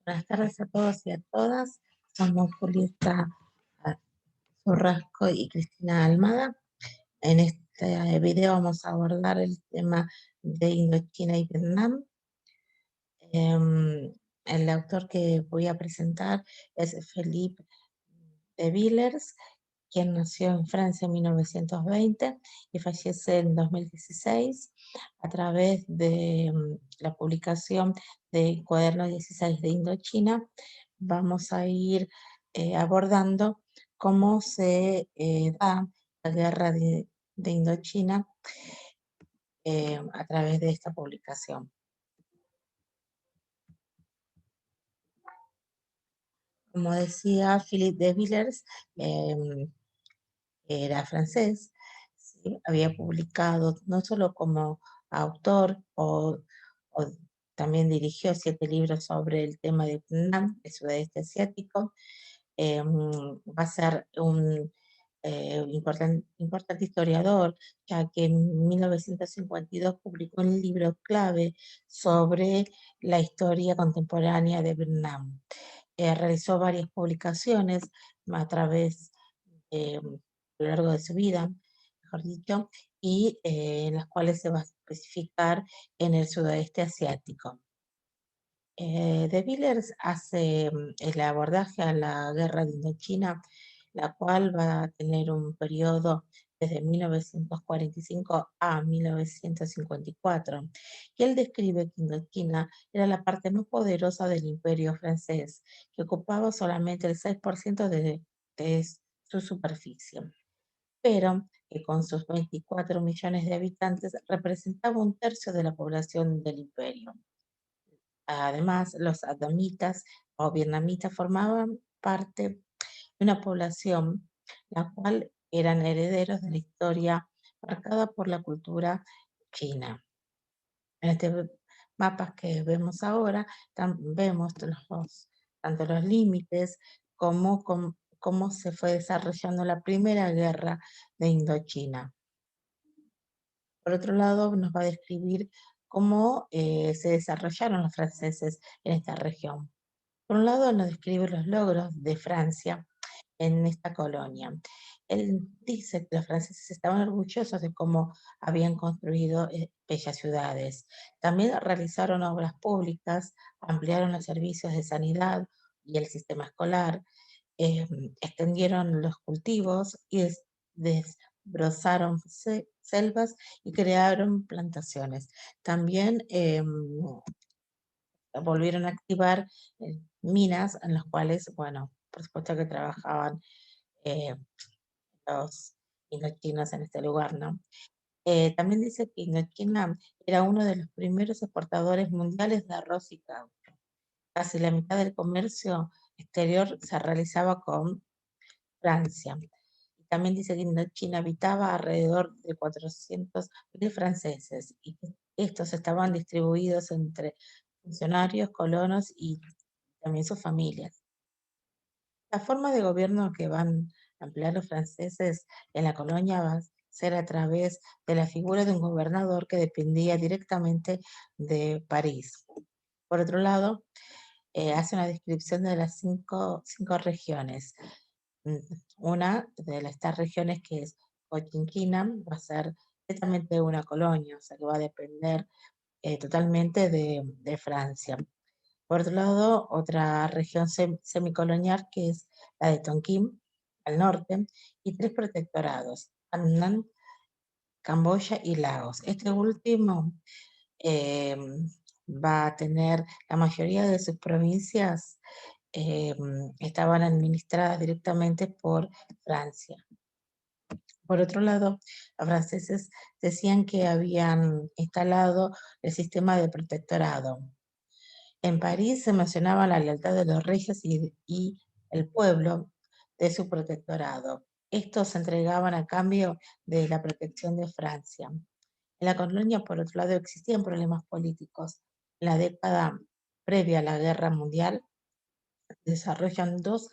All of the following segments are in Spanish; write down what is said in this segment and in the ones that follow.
Buenas tardes a todos y a todas. Somos Julieta Zurrasco y Cristina Almada. En este video vamos a abordar el tema de Indochina y Vietnam. El autor que voy a presentar es Philippe de Villers, quien nació en Francia en 1920 y fallece en 2016 a través de la publicación de Cuaderno 16 de Indochina. Vamos a ir abordando cómo se da la guerra de Indochina a través de esta publicación. Como decía Philippe de Villers, era francés, ¿sí? Había publicado no solo como autor o también dirigió 7 libros sobre el tema de Vietnam, el sudeste asiático. Va a ser un importante historiador, ya que en 1952 publicó un libro clave sobre la historia contemporánea de Vietnam. Realizó varias publicaciones a través a lo largo de su vida, mejor dicho, y en las cuales se va a especificar en el sudeste asiático. De Villers hace el abordaje a la guerra de Indochina, la cual va a tener un periodo desde 1945 a 1954, y él describe que Indochina era la parte más poderosa del imperio francés, que ocupaba solamente el 6% de su superficie, pero que con sus 24 millones de habitantes representaba un tercio de la población del imperio. Además, los adamitas o vietnamitas formaban parte de una población la cual eran herederos de la historia marcada por la cultura china. En este mapa que vemos ahora, vemos tanto los límites como cómo se fue desarrollando la primera guerra de Indochina. Por otro lado, nos va a describir cómo se desarrollaron los franceses en esta región. Por un lado, nos describe los logros de Francia en esta colonia. Él dice que los franceses estaban orgullosos de cómo habían construido bellas ciudades. También realizaron obras públicas, ampliaron los servicios de sanidad y el sistema escolar, extendieron los cultivos y desbrozaron selvas y crearon plantaciones. También volvieron a activar minas en las cuales, bueno, por supuesto que trabajaban eh, los indochinos en este lugar, ¿no? También dice que Indochina era uno de los primeros exportadores mundiales de arroz y caucho. Casi la mitad del comercio exterior se realizaba con Francia. Y también dice que Indochina habitaba alrededor de 400.000 franceses y que estos estaban distribuidos entre funcionarios, colonos y también sus familias. La forma de gobierno que van a emplear los franceses en la colonia va a ser a través de la figura de un gobernador que dependía directamente de París. Por otro lado, hace una descripción de las cinco regiones. Mm, Una de estas regiones, que es Cochinchina, va a ser directamente una colonia, o sea que va a depender totalmente de Francia. Por otro lado, otra región semicolonial, que es la de Tonkin, al norte, y 3 protectorados: Annam, Camboya y Laos. Este último eh, va a tener la mayoría de sus provincias, eh, estaban administradas directamente por Francia. Por otro lado, los franceses decían que habían instalado el sistema de protectorado. En París se mencionaba la lealtad de los reyes y el pueblo de su protectorado. Estos se entregaban a cambio de la protección de Francia. En la colonia, por otro lado, existían problemas políticos. En la década previa a la Guerra Mundial, desarrollan dos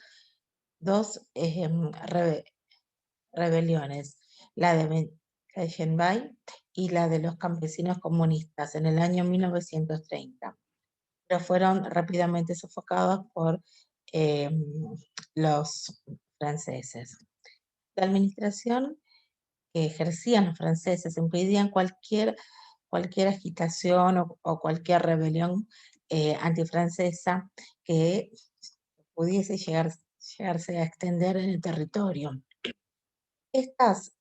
rebeliones: la de Shenbai y la de los campesinos comunistas en el año 1930. pero fueron rápidamente sofocados por eh, los franceses. La administración que ejercían los franceses impedían cualquier agitación o cualquier rebelión antifrancesa que pudiese llegarse a extender en el territorio. Estas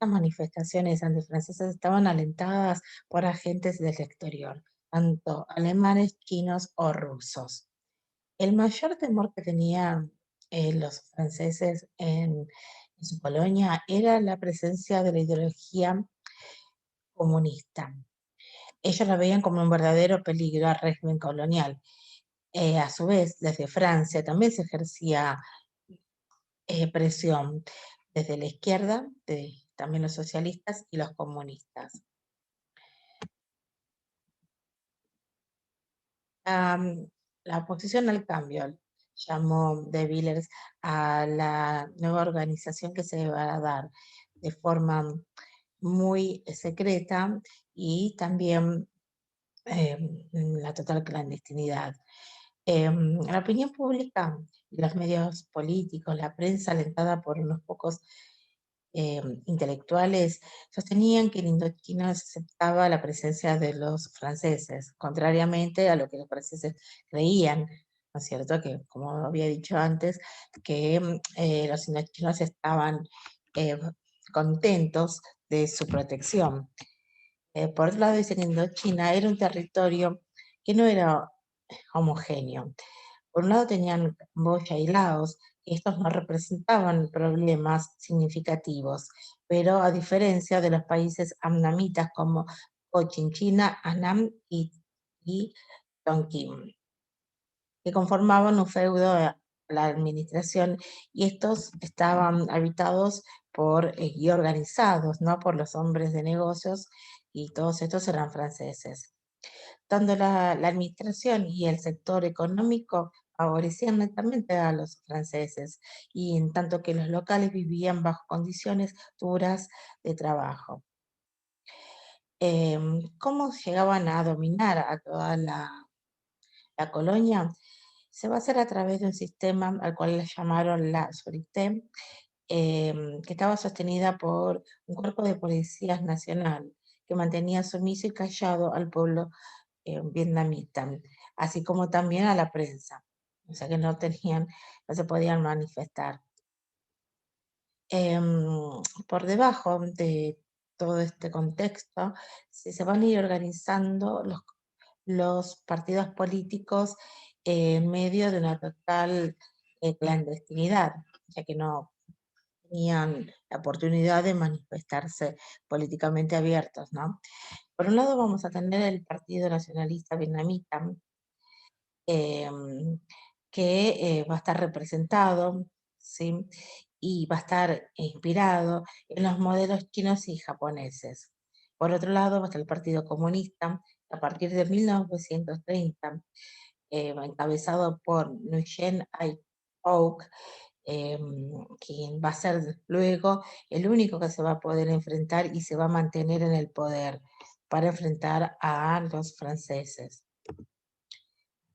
manifestaciones antifrancesas estaban alentadas por agentes del exterior, tanto alemanes, chinos o rusos. El mayor temor que tenían los franceses en su colonia era la presencia de la ideología comunista. Ellos la veían como un verdadero peligro al régimen colonial. A su vez, desde Francia también se ejercía presión desde la izquierda, también los socialistas y los comunistas. La oposición al cambio llamó de Villers a la nueva organización que se va a dar de forma muy secreta y también la total clandestinidad. La opinión pública y los medios políticos, la prensa alentada por unos pocos intelectuales, sostenían que en Indochina se aceptaba la presencia de los franceses, contrariamente a lo que los franceses creían, ¿no es cierto? Que, como había dicho antes, que los indochinos estaban eh, contentos de su protección. Por otro lado, dicen que Indochina era un territorio que no era homogéneo. Por un lado tenían Camboya y Laos, y estos no representaban problemas significativos, pero a diferencia de los países amnamitas como Cochinchina, Annam y Tonkin, que conformaban un feudo de la administración, y estos estaban habitados y organizados, ¿no?, por los hombres de negocios, y todos estos eran franceses. Tanto la administración y el sector económico favorecían netamente a los franceses, y en tanto que los locales vivían bajo condiciones duras de trabajo. ¿Cómo llegaban a dominar a toda la colonia? Se va a hacer a través de un sistema al cual le llamaron la Sûreté, que estaba sostenida por un cuerpo de policías nacional que mantenía sumiso y callado al pueblo vietnamita, así como también a la prensa, o sea que no se podían manifestar. Por debajo de todo este contexto, se van a ir organizando los partidos políticos en medio de una total clandestinidad, ya que no tenían la oportunidad de manifestarse políticamente abiertos, ¿no? Por un lado vamos a tener el Partido Nacionalista Vietnamita, em, que va a estar representado, ¿sí? Y va a estar inspirado en los modelos chinos y japoneses. Por otro lado, va a estar el Partido Comunista, a partir de 1930, encabezado por Nguyen Ai Oc, quien va a ser luego el único que se va a poder enfrentar y se va a mantener en el poder para enfrentar a los franceses.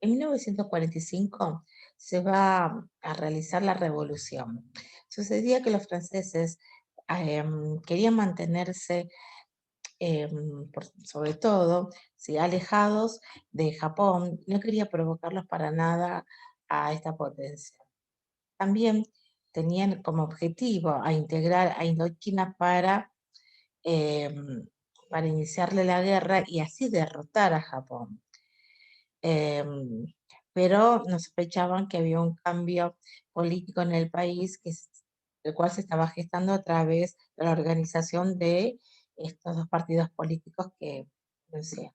En 1945 se va a realizar la revolución. Sucedía que los franceses querían mantenerse, sobre todo, sí, alejados de Japón, no quería provocarlos para nada a esta potencia. También tenían como objetivo a integrar a Indochina para iniciarle la guerra y así derrotar a Japón. Em, pero no sospechaban que había un cambio político en el país, el cual se estaba gestando a través de la organización de estos dos partidos políticos que decía.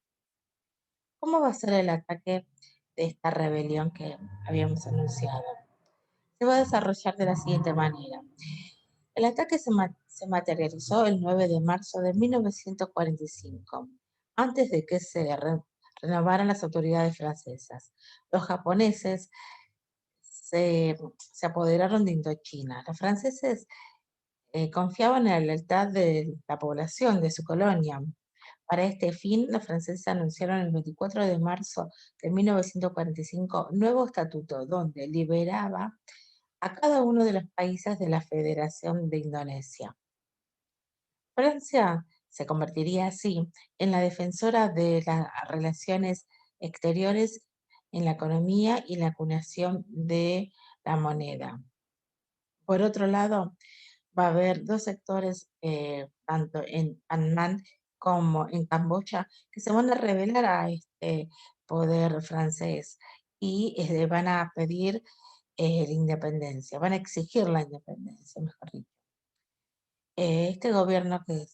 ¿Cómo va a ser el ataque de esta rebelión que habíamos anunciado? Se va a desarrollar de la siguiente manera. El ataque se materializó el 9 de marzo de 1945, antes de que se renovaran las autoridades francesas. Los japoneses se apoderaron de Indochina. Los franceses confiaban en la lealtad de la población de su colonia, Para este fin, los franceses anunciaron el 24 de marzo de 1945 nuevo estatuto donde liberaba a cada uno de los países de la Federación de Indonesia. Francia se convertiría así en la defensora de las relaciones exteriores en la economía y la acuñación de la moneda. Por otro lado, va a haber dos sectores, tanto en Annam como en Camboya, que se van a rebelar a este poder francés y van a pedir la independencia, van a exigir la independencia, mejor dicho. Este gobierno que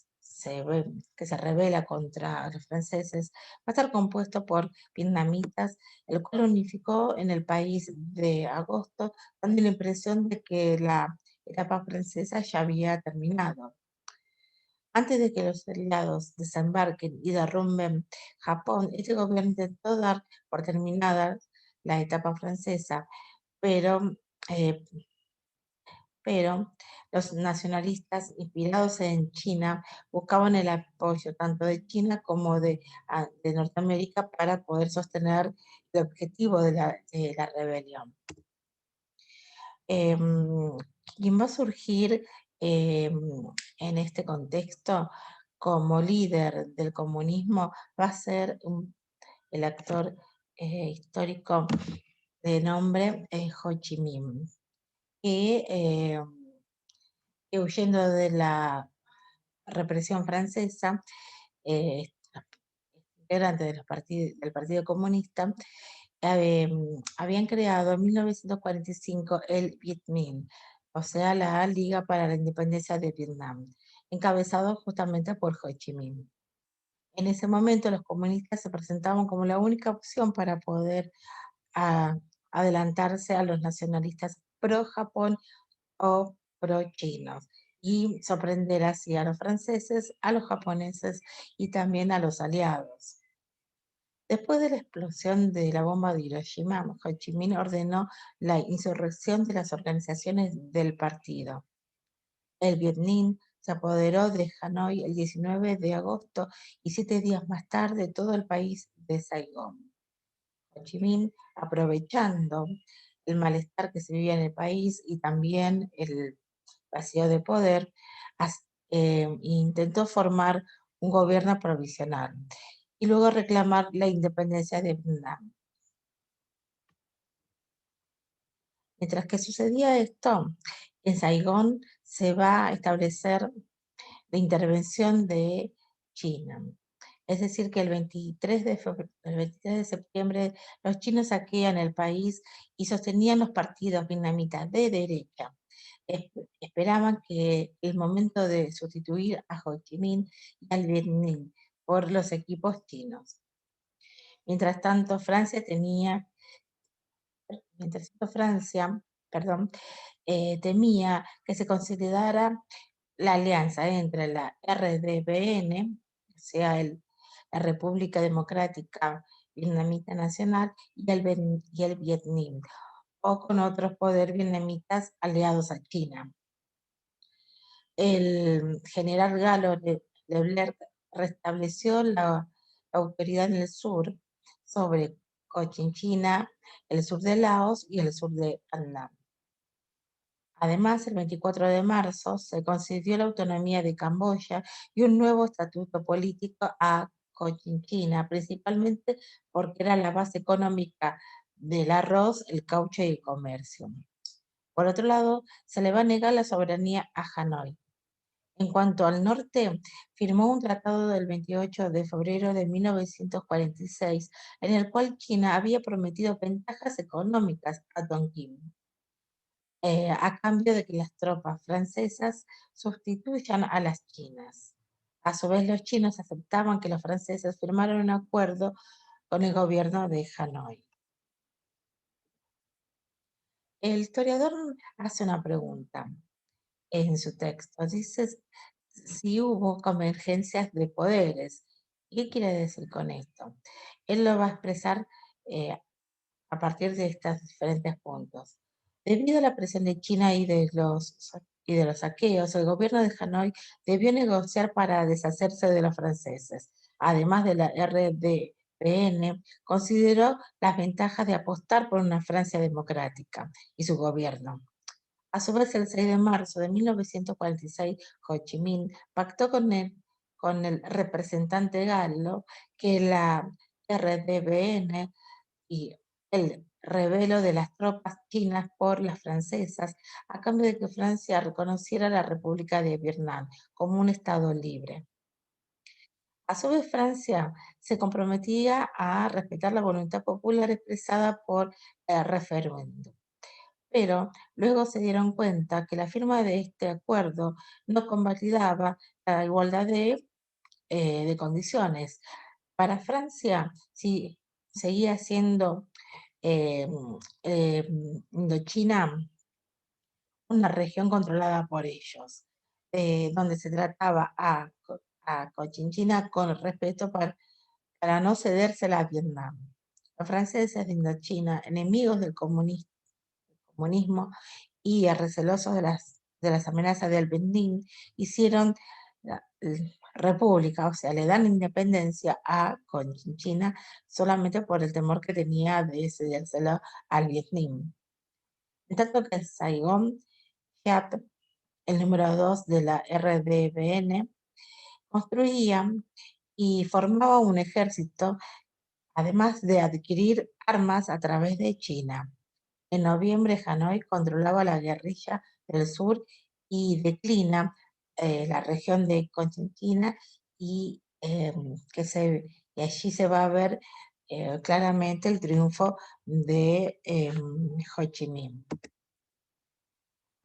se rebela contra los franceses va a estar compuesto por vietnamitas, el cual unificó en el país de agosto, dando la impresión de que la etapa francesa ya había terminado. Antes de que los aliados desembarquen y derrumben Japón, este gobierno intentó dar por terminada la etapa francesa, pero eh, pero los nacionalistas inspirados en China buscaban el apoyo tanto de China como de Norteamérica para poder sostener el objetivo de la rebelión. Quien va a surgir en este contexto como líder del comunismo va a ser el actor histórico de nombre Ho Chi Minh, que huyendo de la represión francesa, eh, integrante del Partido Comunista, habían creado en 1945 el Viet Minh, o sea, la Liga para la Independencia de Vietnam, encabezado justamente por Ho Chi Minh. En ese momento los comunistas se presentaban como la única opción para poder ah, adelantarse a los nacionalistas pro-Japón o pro-chinos y sorprender así a los franceses, a los japoneses y también a los aliados. Después de la explosión de la bomba de Hiroshima, Ho Chi Minh ordenó la insurrección de las organizaciones del partido. El Viet Minh se apoderó de Hanoi el 19 de agosto y 7 días más tarde todo el país de Saigón. Ho Chi Minh, aprovechando el malestar que se vivía en el país y también el vacío de poder, intentó formar un gobierno provisional y luego reclamar la independencia de Vietnam. Mientras que sucedía esto, en Saigón se va a establecer la intervención de China. Es decir, que el 23 de septiembre los chinos saquean el país y sostenían los partidos vietnamitas de derecha. Esperaban que el momento de sustituir a Ho Chi Minh y al Viet Minh por los equipos chinos. Mientras tanto, Francia, perdón, temía que se considerara la alianza entre la RDBN, o sea, la República Democrática Vietnamita Nacional, y el Viet Minh, o con otros poderes vietnamitas aliados a China. El general Galo de Leclerc restableció la autoridad en el sur sobre Cochinchina, el sur de Laos y el sur de Annam. Además, el 24 de marzo se concedió la autonomía de Camboya y un nuevo estatuto político a Cochinchina, principalmente porque era la base económica del arroz, el caucho y el comercio. Por otro lado, se le va a negar la soberanía a Hanoi. En cuanto al norte, firmó un tratado del 28 de febrero de 1946, en el cual China había prometido ventajas económicas a Tonkin, a cambio de que las tropas francesas sustituyan a las chinas. A su vez, los chinos aceptaban que los franceses firmaran un acuerdo con el gobierno de Hanoi. El historiador hace una pregunta en su texto. Dice si hubo convergencias de poderes. ¿Qué quiere decir con esto? Él lo va a expresar eh, a partir de estos diferentes puntos. Debido a la presión de China y de los saqueos, el gobierno de Hanoi debió negociar para deshacerse de los franceses. además de la RDPN, consideró las ventajas de apostar por una Francia democrática y su gobierno. A su vez, el 6 de marzo de 1946, Ho Chi Minh pactó con el representante galo que la RDBN y el revelo de las tropas chinas por las francesas, a cambio de que Francia reconociera la República de Vietnam como un Estado libre. A su vez, Francia se comprometía a respetar la voluntad popular expresada por el referéndum. Pero luego se dieron cuenta que la firma de este acuerdo no convalidaba la igualdad de condiciones. Para Francia, sí, seguía siendo eh, Indochina una región controlada por ellos, donde se trataba a Cochinchina con respeto para no cedérsela a Vietnam. Los franceses de Indochina, enemigos del comunismo y recelosos de las amenazas del Benín, hicieron la república, o sea, le dan independencia a Cochinchina solamente por el temor que tenía de cedérselo al Vietnam. En tanto que en Saigón, Giap, el número 2 de la RDBN, construía y formaba un ejército, además de adquirir armas a través de China. En noviembre, Hanoi controlaba la guerrilla del sur y declina la región de Cochinchina y, y allí se va a ver claramente el triunfo de Ho Chi Minh.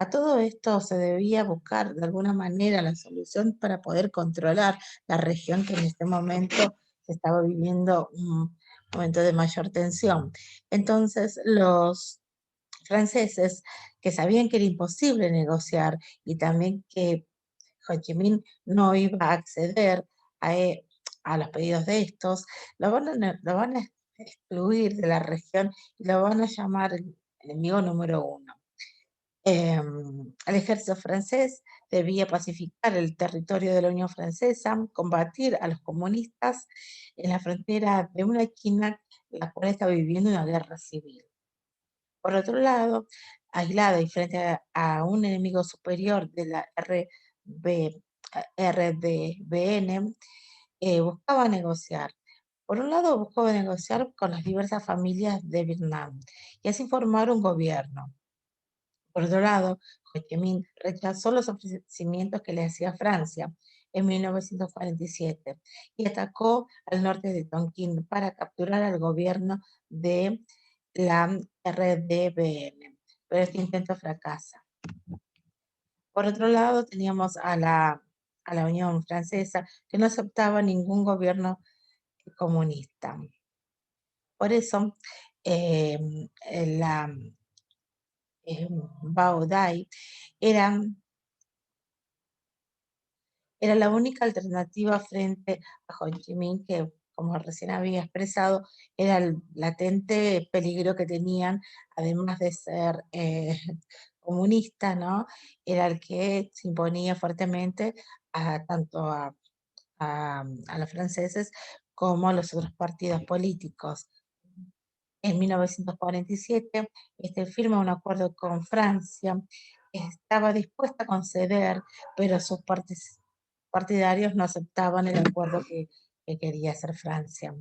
A todo esto se debía buscar de alguna manera la solución para poder controlar la región que en este momento se estaba viviendo un momento de mayor tensión. Entonces los franceses, que sabían que era imposible negociar y también que Ho Chi Minh no iba a acceder a, a los pedidos de estos, lo van a excluir de la región y lo van a llamar el enemigo número uno. El ejército francés debía pacificar el territorio de la Unión Francesa, combatir a los comunistas en la frontera de una China la cual estaba viviendo una guerra civil. Por otro lado, aislada y frente a un enemigo superior de la RDBN, buscaba negociar. Por un lado, buscaba negociar con las diversas familias de Vietnam y así formar un gobierno. Por otro lado, Ho Chi Minh rechazó los ofrecimientos que le hacía Francia en 1947 y atacó al norte de Tonkin para capturar al gobierno de la RDBN, pero este intento fracasa. Por otro lado, teníamos a la Unión Francesa, que no aceptaba ningún gobierno comunista. Por eso, eh, la Bao Dai era Era la única alternativa frente a Ho Chi Minh que, como recién había expresado, era el latente peligro que tenían, además de ser comunista, ¿no? Era el que se imponía fuertemente tanto a los franceses como a los otros partidos políticos. En 1947, firma un acuerdo con Francia, estaba dispuesta a conceder, pero sus partidarios no aceptaban el acuerdo que quería hacer Francia.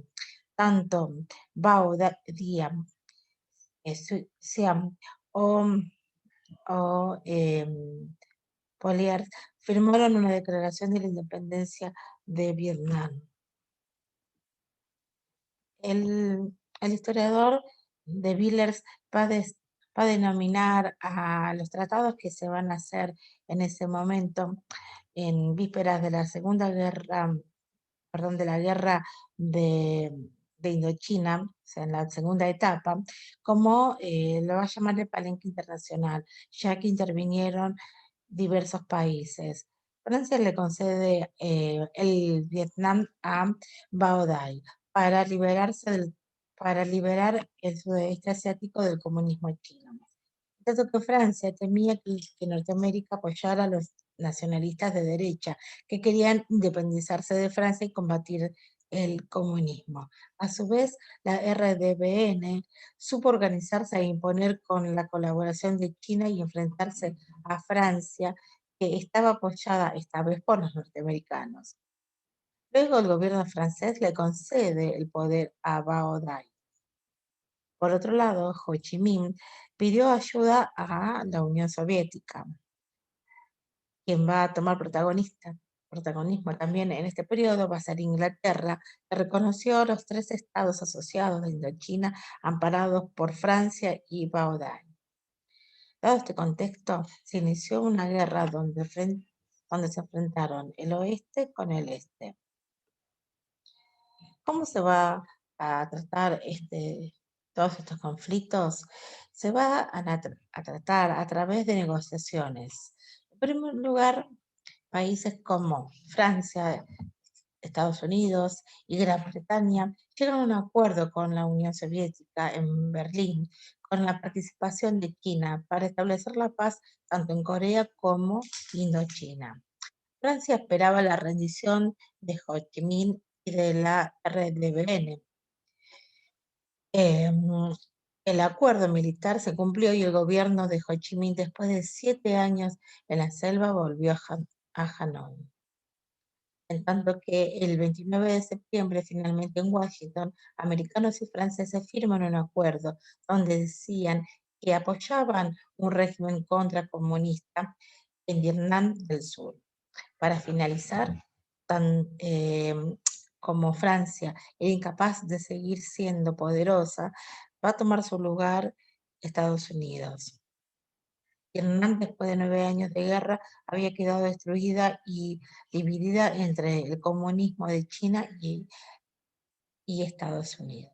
Tanto Bao Diem, Siam o, Polier firmaron una declaración de la independencia de Vietnam. El historiador de Villers va a denominar a los tratados que se van a hacer en ese momento, en vísperas de la Segunda Guerra, perdón, de la Guerra de Indochina, o sea, en la segunda etapa, como lo va a llamar el Palenque Internacional, ya que intervinieron diversos países. Francia le concede el Vietnam a Bao Dai para para liberar el sudeste asiático del comunismo chino. Tanto que Francia temía que Norteamérica apoyara a los nacionalistas de derecha que querían independizarse de Francia y combatir el comunismo. A su vez, la RDBN supo organizarse e imponer con la colaboración de China y enfrentarse a Francia, que estaba apoyada esta vez por los norteamericanos. Luego el gobierno francés le concede el poder a Bao Dai. Por otro lado, Ho Chi Minh pidió ayuda a la Unión Soviética, quien va a tomar protagonismo también en este periodo va a ser Inglaterra, que reconoció los tres estados asociados de Indochina amparados por Francia y Bao Dai. Dado este contexto, se inició una guerra donde se enfrentaron el oeste con el este. ¿Cómo se va a tratar todos estos conflictos? Se va a tratar a través de negociaciones. En primer lugar, países como Francia, Estados Unidos y Gran Bretaña llegan a un acuerdo con la Unión Soviética en Berlín, con la participación de China para establecer la paz tanto en Corea como Indochina. Francia esperaba la rendición de Ho Chi Minh y de la RDBN. El acuerdo militar se cumplió y el gobierno de Ho Chi Minh, después de 7 años en la selva, volvió a Hanoi. En tanto que el 29 de septiembre, finalmente en Washington, americanos y franceses firman un acuerdo donde decían que apoyaban un régimen contracomunista en Vietnam del Sur. Para finalizar, tan como Francia era incapaz de seguir siendo poderosa, va a tomar su lugar Estados Unidos. Vietnam, después de 9 años de guerra, había quedado destruida y dividida entre el comunismo de China y Estados Unidos.